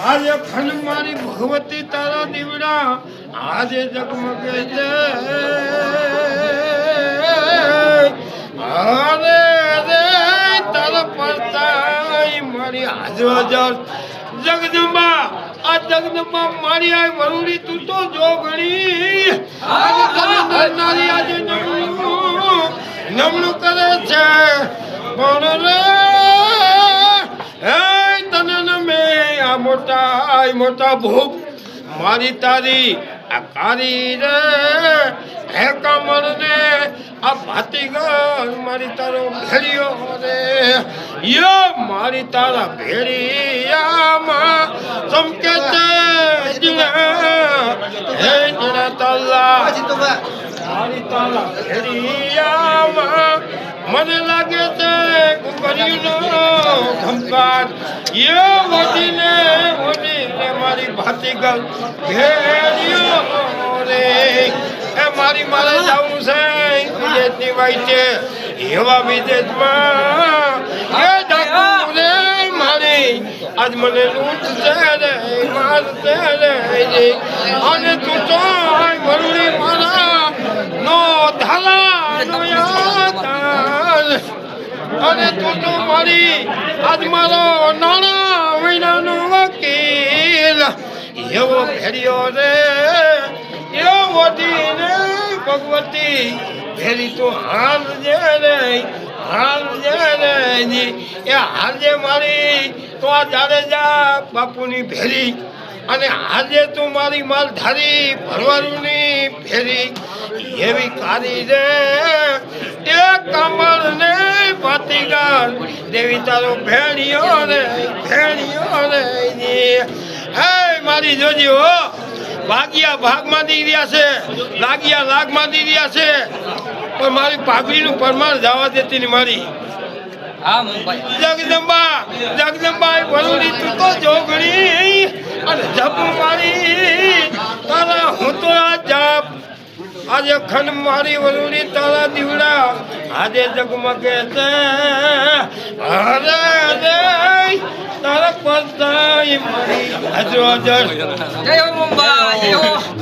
આજે ખંડ મારી ભગવતી તારા દીવડા આજે જગમગે છે અરે રે તારા પડતાઈ મારી હાજર હાજર જગદંબા આ જગદંબા મારી આ વરુડી તું તો જોગણી આજે તને નારી આજે નમણું કરે છે પણ રે મોટા ભૂપ મારી તારી આ કારી રે હે કમર ને આ ભાતીગર મારી તારો ભેડિયો રે યો મારી તારા ભેડિયામાં ચમકે છે હે જણા તાલા મારી તારા ભેડિયામાં મને લાગે છે કુંભરીનો ધમકાર યો વડીને મારી ભાતીગલ ભેડિયો રે એ મારી મારે જવું છે વિદેશની વાઈટે એવા વિદેશમાં એ ડાકુ રે મારી આજ મને લૂંટ છે રે મારશે રે અને તું તો વરુડી મારા નો ધાલા નો યાદ અને તું તો મારી આજ મારો નાણા વિનાનો વકીલ એવો ભેડિયો રે એવો વધી રે ભગવતી ભેરી તો હાલ જે રે એ હાલજે મારી તો આ જાડેજા બાપુની ભેરી અને આજે તું મારી માલધારી ભરવાડુની ફેરી એવી કારી રે એ કમર ને ભાતીગર દેવી તારો ભેડિયો રે હે મારી જોજી હો ભાગ્યા ભાગમાં દી રહ્યા છે લાગ્યા લાગમાં દી રહ્યા છે પણ મારી પાઘડીનું પરમાર જવા દેતી ને મારી જગદંબા વરુડી તું તો જોગણી અને જપ મારી તારા હું તો આ જપ આજે ખંડ મારી વરુડી તારા દીવડા આજે જગમગે છે અરે રે તારા પસ્તાઈ મારી હાજર જય મુંબઈ જય